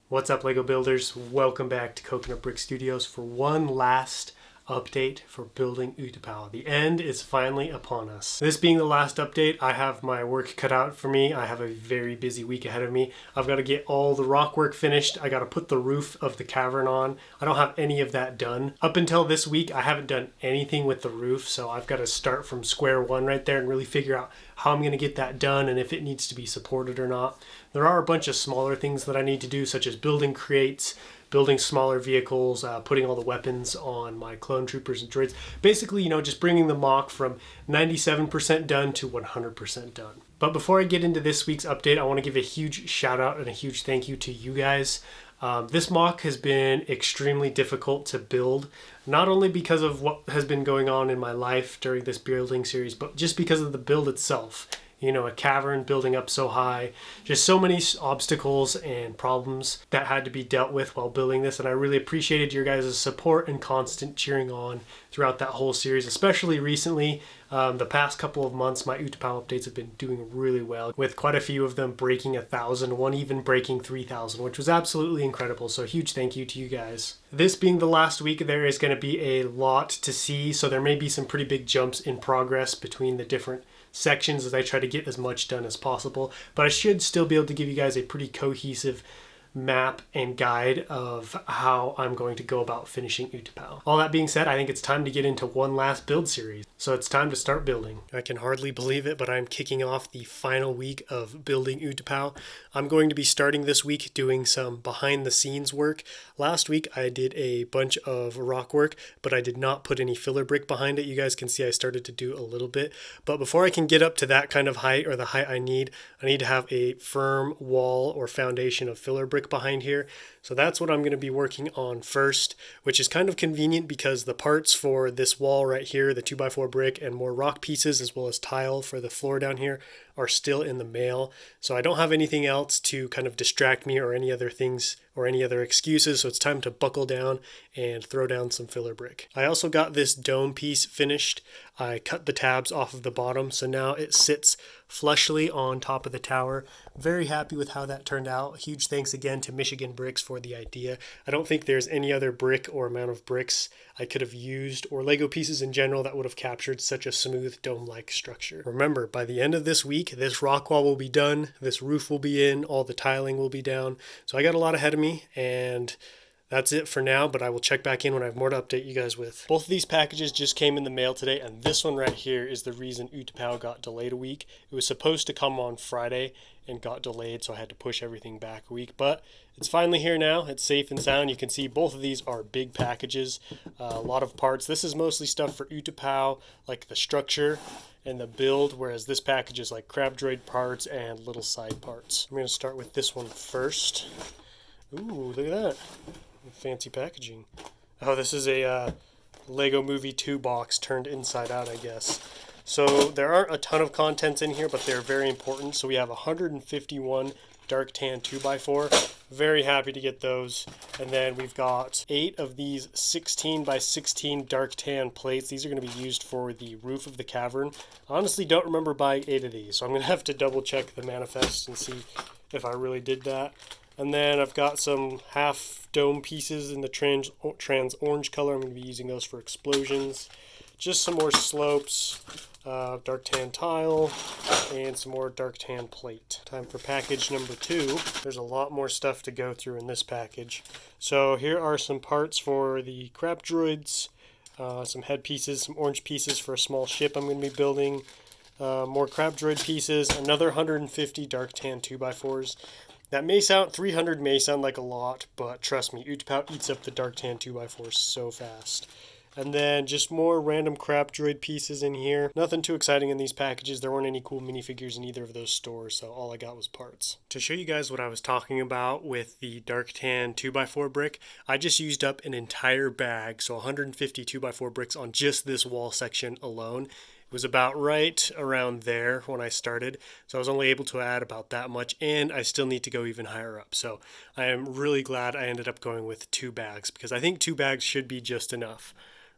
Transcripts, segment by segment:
What's up, Lego builders? Welcome back to Coconut Brick Studios for one last update for building Utapau. The end is finally upon us. This being the last update, I have my work cut out for me. I have a very busy week ahead of me. I've got to get all the rock work finished. I got to put the roof of the cavern on. I don't have any of that done. Up until this week, I haven't done anything with the roof, so I've got to start from square one right there and really figure out how I'm going to get that done and if it needs to be supported or not. There are a bunch of smaller things that I need to do, such as building crates, building smaller vehicles, putting all the weapons on my clone troopers and droids. Basically, just bringing the mock from 97% done to 100% done. But before I get into this week's update, I want to give a huge shout out and a huge thank you to you guys. This mock has been extremely difficult to build, not only because of what has been going on in my life during this building series, but just because of the build itself. A cavern building up so high, just so many obstacles and problems that had to be dealt with while building this. And I really appreciated your guys' support and constant cheering on throughout that whole series, especially recently. The past couple of months, my Utapau updates have been doing really well, with quite a few of them breaking 1,000, one even breaking 3,000, which was absolutely incredible. So huge thank you to you guys. This being the last week, there is going to be a lot to see, so there may be some pretty big jumps in progress between the different sections as I try to get as much done as possible, but I should still be able to give you guys a pretty cohesive map and guide of how I'm going to go about finishing Utapau. All that being said, I think it's time to get into one last build series. So it's time to start building. I can hardly believe it, but I'm kicking off the final week of building Utapau. I'm going to be starting this week doing some behind the scenes work. Last week I did a bunch of rock work, but I did not put any filler brick behind it. You guys can see I started to do a little bit, but before I can get up to that kind of height, or the height I need to have a firm wall or foundation of filler brick behind here. So that's what I'm going to be working on first, which is kind of convenient because the parts for this wall right here, the 2x4 brick and more rock pieces, as well as tile for the floor down here, are still in the mail. So I don't have anything else to kind of distract me or any other things or any other excuses. So it's time to buckle down and throw down some filler brick. I also got this dome piece finished. I cut the tabs off of the bottom, so now it sits flushly on top of the tower. Very happy with how that turned out. Huge thanks again to Michigan Bricks for the idea. I don't think there's any other brick or amount of bricks I could have used, or Lego pieces in general, that would have captured such a smooth dome-like structure. Remember, by the end of this week, this rock wall will be done, this roof will be in, all the tiling will be down. So I got a lot ahead of me, and that's it for now, but I will check back in when I have more to update you guys with. Both of these packages just came in the mail today, and this one right here is the reason Utapau got delayed a week. It was supposed to come on Friday and got delayed, so I had to push everything back a week, but it's finally here now. It's safe and sound. You can see both of these are big packages, a lot of parts. This is mostly stuff for Utapau, like the structure and the build, whereas this package is like crab droid parts and little side parts. I'm going to start with this one first. Ooh, look at that. Fancy packaging. Oh, this is a Lego Movie 2 box turned inside out, I guess. So there aren't a ton of contents in here, but they're very important. So we have 151 dark tan 2x4. Very happy to get those. And then we've got 8 of these 16 by 16 dark tan plates. These are going to be used for the roof of the cavern. I honestly don't remember buying 8 of these, so I'm going to have to double check the manifest and see if I really did that. And then I've got some half dome pieces in the trans orange color. I'm going to be using those for explosions. Just some more slopes, dark tan tile, and some more dark tan plate. Time for package number 2. There's a lot more stuff to go through in this package. So here are some parts for the crab droids, some head pieces, some orange pieces for a small ship I'm going to be building, more crab droid pieces, another 150 dark tan 2x4s. That 300 may sound like a lot, but trust me, Utapau eats up the dark tan 2x4 so fast. And then just more random crab droid pieces in here. Nothing too exciting in these packages. There weren't any cool minifigures in either of those stores, so all I got was parts. To show you guys what I was talking about with the dark tan 2x4 brick, I just used up an entire bag, so 150 2x4 bricks on just this wall section alone. It was about right around there when I started, so I was only able to add about that much, and I still need to go even higher up. So I am really glad I ended up going with 2 bags, because I think 2 bags should be just enough.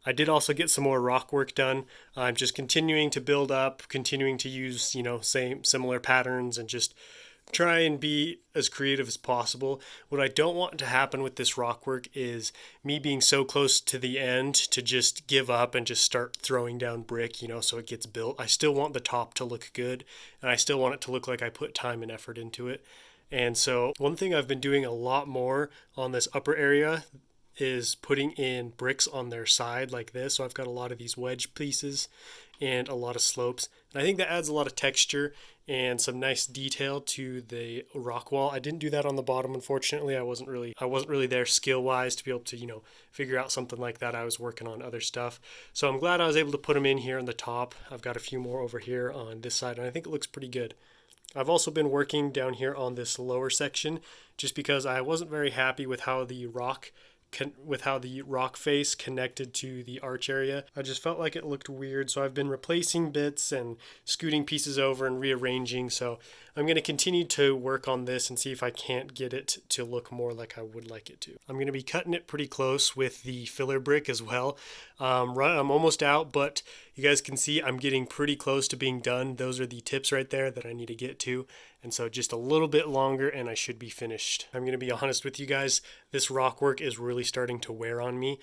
I did also get some more rock work done. I'm just continuing to build up, continuing to use, similar patterns, and just try and be as creative as possible. What I don't want to happen with this rock work is me being so close to the end to just give up and just start throwing down brick, so it gets built. I still want the top to look good, and I still want it to look like I put time and effort into it. And so one thing I've been doing a lot more on this upper area is putting in bricks on their side like this. So I've got a lot of these wedge pieces and a lot of slopes. And I think that adds a lot of texture and some nice detail to the rock wall. I didn't do that on the bottom, unfortunately. I wasn't really there skill-wise to be able to, figure out something like that. I was working on other stuff. So I'm glad I was able to put them in here on the top. I've got a few more over here on this side, and I think it looks pretty good. I've also been working down here on this lower section just because I wasn't very happy with how the rock face connected to the arch area. I just felt like it looked weird, so I've been replacing bits and scooting pieces over and rearranging. So I'm going to continue to work on this and see if I can't get it to look more like I would like it to. I'm going to be cutting it pretty close with the filler brick as well. I'm almost out, but you guys can see I'm getting pretty close to being done. Those are the tips right there that I need to get to. And so just a little bit longer and I should be finished. I'm going to be honest with you guys, this rock work is really starting to wear on me.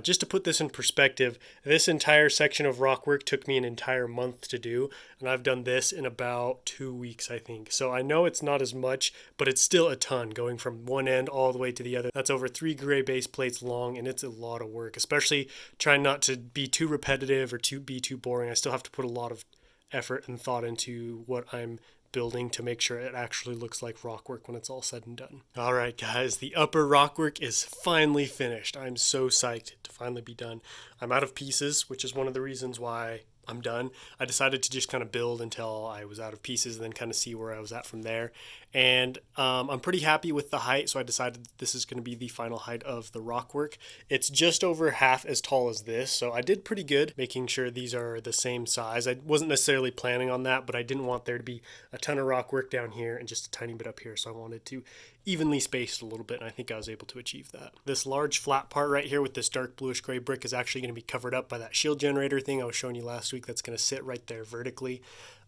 Just to put this in perspective, this entire section of rock work took me an entire month to do, and I've done this in about 2 weeks, I think. So I know it's not as much, but it's still a ton, going from one end all the way to the other. That's over 3 gray base plates long, and it's a lot of work, especially trying not to be too repetitive or be too boring. I still have to put a lot of effort and thought into what I'm building to make sure it actually looks like rock work when it's all said and done. All right, guys, the upper rock work is finally finished. I'm so psyched to finally be done. I'm out of pieces, which is one of the reasons why I'm done. I decided to just kind of build until I was out of pieces and then kind of see where I was at from there. And I'm pretty happy with the height, so I decided this is going to be the final height of the rock work. It's just over half as tall as this, so I did pretty good making sure these are the same size. I wasn't necessarily planning on that, but I didn't want there to be a ton of rock work down here and just a tiny bit up here, so I wanted to evenly spaced a little bit, and I think I was able to achieve that. This large flat part right here with this dark bluish gray brick is actually going to be covered up by that shield generator thing I was showing you last week that's going to sit right there vertically.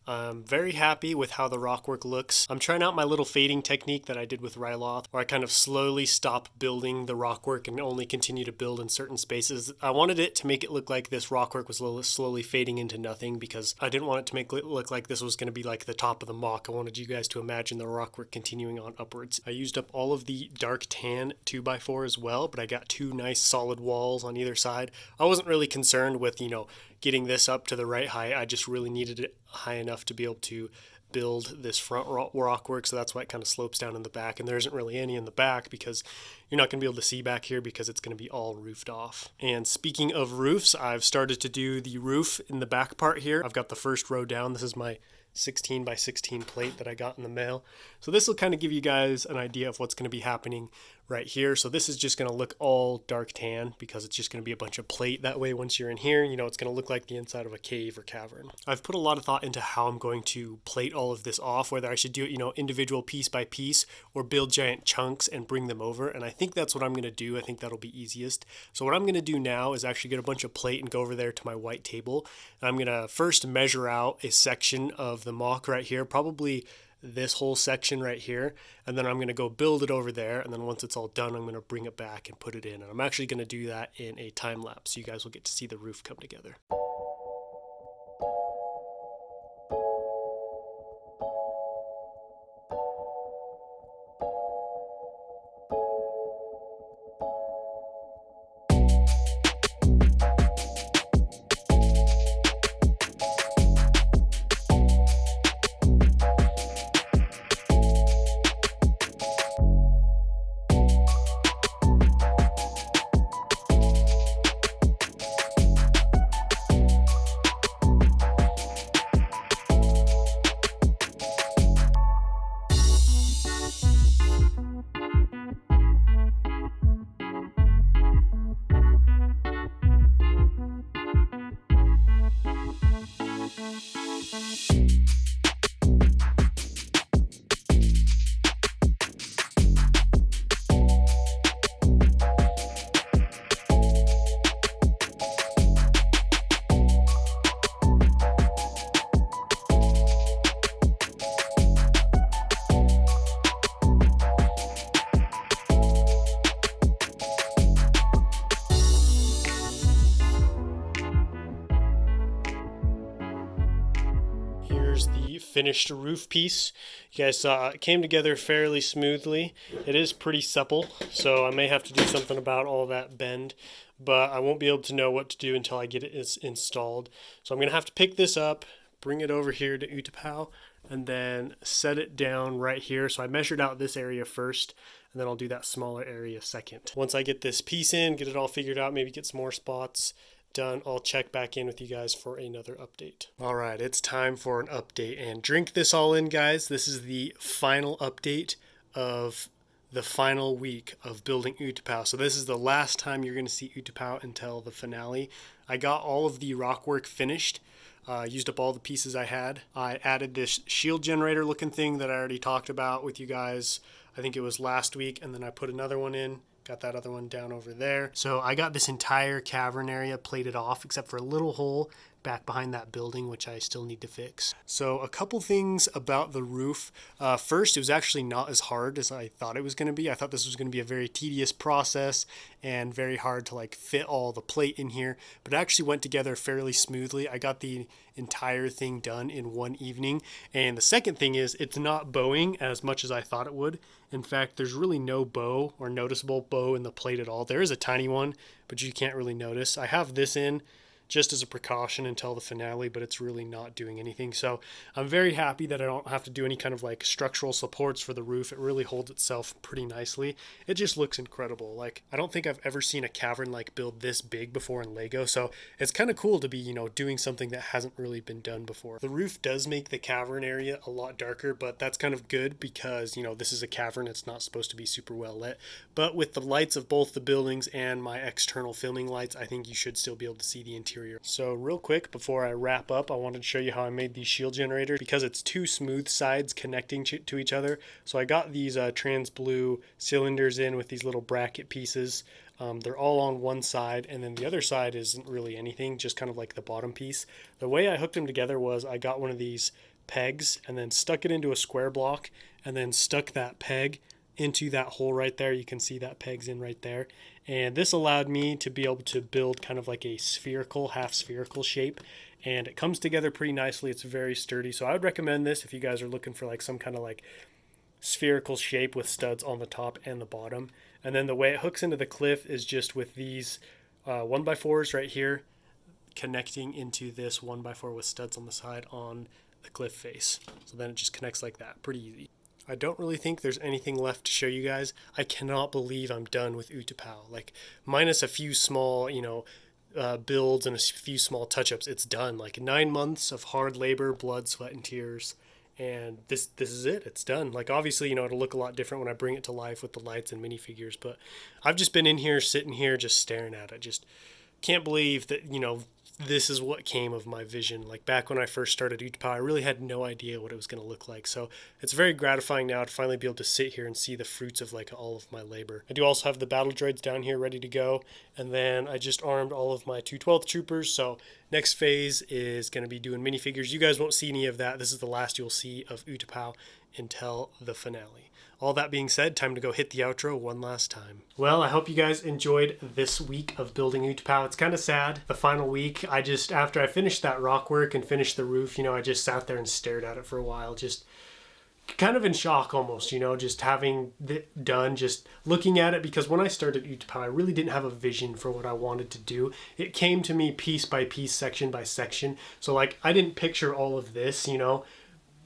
I'm very happy with how the rock work looks. I'm trying out my little fading technique that I did with Ryloth, where I kind of slowly stop building the rock work and only continue to build in certain spaces. I wanted it to make it look like this rock work was slowly fading into nothing, because I didn't want it to make it look like this was going to be like the top of the mock. I wanted you guys to imagine the rock work continuing on upwards. I used up all of the dark tan 2x4 as well, but I got 2 nice solid walls on either side. I wasn't really concerned with, getting this up to the right height. I just really needed it high enough to be able to build this front rock work, so that's why it kind of slopes down in the back, and there isn't really any in the back because you're not going to be able to see back here because it's going to be all roofed off. And speaking of roofs, I've started to do the roof in the back part here. I've got the first row down. This is my 16 by 16 plate that I got in the mail. So this will kind of give you guys an idea of what's going to be happening right here. So this is just going to look all dark tan because it's just going to be a bunch of plate. That way, once you're in here, it's going to look like the inside of a cave or cavern. I've put a lot of thought into how I'm going to plate all of this off, whether I should do it, individual piece by piece or build giant chunks and bring them over. And I think that's what I'm going to do. I think that'll be easiest. So what I'm going to do now is actually get a bunch of plate and go over there to my white table. And I'm going to first measure out a section of the mock right here, probably this whole section right here, and then I'm going to go build it over there, and then once it's all done I'm going to bring it back and put it in, and I'm actually going to do that in a time lapse so you guys will get to see the roof come together. here's the finished roof piece. You guys saw it came together fairly smoothly. It is pretty supple, so I may have to do something about all that bend, but I won't be able to know what to do until I get it installed. So I'm going to have to pick this up, bring it over here to Utapau, and then set it down right here. So I measured out this area first, and then I'll do that smaller area second. Once I get this piece in, get it all figured out, maybe get some more spots done, I'll check back in with you guys for another update. All right, it's time for an update, and drink this all in, guys. This is the final update of the final week of building Utapau. So this is the last time you're going to see Utapau until the finale. I got all of the rock work finished. Used up all the pieces I had. I added this shield generator looking thing that I already talked about with you guys. I think it was last week, and then I put another one in. Got that other one down over there. So I got this entire cavern area plated off except for a little hole back behind that building, which I still need to fix. So a couple things about the roof. First, it was actually not as hard as I thought it was going to be. I thought this was going to be a very tedious process and very hard to like fit all the plate in here, but it actually went together fairly smoothly. I got the entire thing done in one evening. And the second thing is it's not bowing as much as I thought it would. In fact, there's really no bow or noticeable bow in the plate at all. There is a tiny one, but you can't really notice. I have this in just as a precaution until the finale, but it's really not doing anything. So I'm very happy that I don't have to do any kind of like structural supports for the roof. It really holds itself pretty nicely. It just looks incredible. Like, I don't think I've ever seen a cavern like build this big before in Lego. So it's kind of cool to be, doing something that hasn't really been done before. The roof does make the cavern area a lot darker, but that's kind of good because, this is a cavern. It's not supposed to be super well lit. But with the lights of both the buildings and my external filming lights, I think you should still be able to see the interior. So real quick, before I wrap up, I wanted to show you how I made these shield generators because it's two smooth sides connecting to each other. So I got these trans blue cylinders in with these little bracket pieces. They're all on one side, and then the other side isn't really anything, just kind of like the bottom piece. The way I hooked them together was I got one of these pegs and then stuck it into a square block and then stuck that peg into that hole right there. You can see that peg's in right there. And this allowed me to be able to build kind of like a half spherical shape. And it comes together pretty nicely. It's very sturdy. So I would recommend this if you guys are looking for like some kind of like spherical shape with studs on the top and the bottom. And then the way it hooks into the cliff is just with these 1x4s right here connecting into this 1x4 with studs on the side on the cliff face. So then it just connects like that. Pretty easy. I don't really think there's anything left to show you guys. I cannot believe I'm done with Utapau. Like, minus a few small, builds and a few small touch-ups, it's done. Like 9 months of hard labor, blood, sweat, and tears. And this is it. It's done. Like, obviously, it'll look a lot different when I bring it to life with the lights and minifigures. But I've just been in here, sitting here, just staring at it. Just can't believe that, this is what came of my vision. Like, back when I first started Utapau, I really had no idea what it was going to look like. So it's very gratifying now to finally be able to sit here and see the fruits of like all of my labor. I do also have the battle droids down here ready to go. And then I just armed all of my 212th troopers. So next phase is going to be doing minifigures. You guys won't see any of that. This is the last you'll see of Utapau until the finale. All that being said, time to go hit the outro one last time. Well, I hope you guys enjoyed this week of building Utapau. It's kind of sad. The final week, after I finished that rock work and finished the roof, I just sat there and stared at it for a while, just kind of in shock almost, just having it done, just looking at it, because when I started Utapau, I really didn't have a vision for what I wanted to do. It came to me piece by piece, section by section. So like, I didn't picture all of this,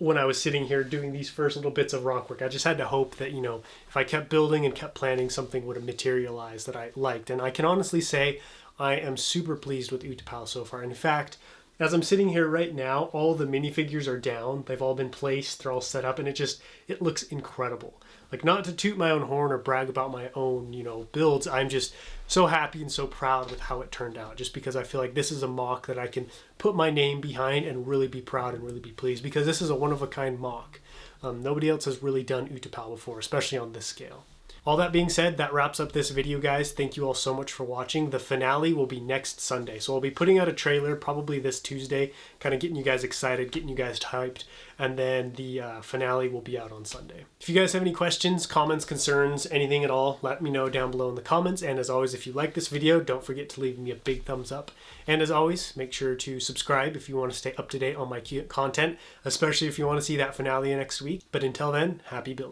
when I was sitting here doing these first little bits of rock work. I just had to hope that, if I kept building and kept planning, something would have materialized that I liked. And I can honestly say I am super pleased with Utapau so far. In fact, as I'm sitting here right now, all the minifigures are down. They've all been placed. They're all set up, and it looks incredible. Like, not to toot my own horn or brag about my own, builds. I'm just so happy and so proud with how it turned out, just because I feel like this is a mock that I can put my name behind and really be proud and really be pleased, because this is a one-of-a-kind mock. Nobody else has really done Utapau before, especially on this scale. All that being said, that wraps up this video, guys. Thank you all so much for watching. The finale will be next Sunday. So I'll be putting out a trailer probably this Tuesday, kind of getting you guys excited, getting you guys hyped, and then the finale will be out on Sunday. If you guys have any questions, comments, concerns, anything at all, let me know down below in the comments. And as always, if you like this video, don't forget to leave me a big thumbs up. And as always, make sure to subscribe if you want to stay up to date on my content, especially if you want to see that finale next week. But until then, happy building.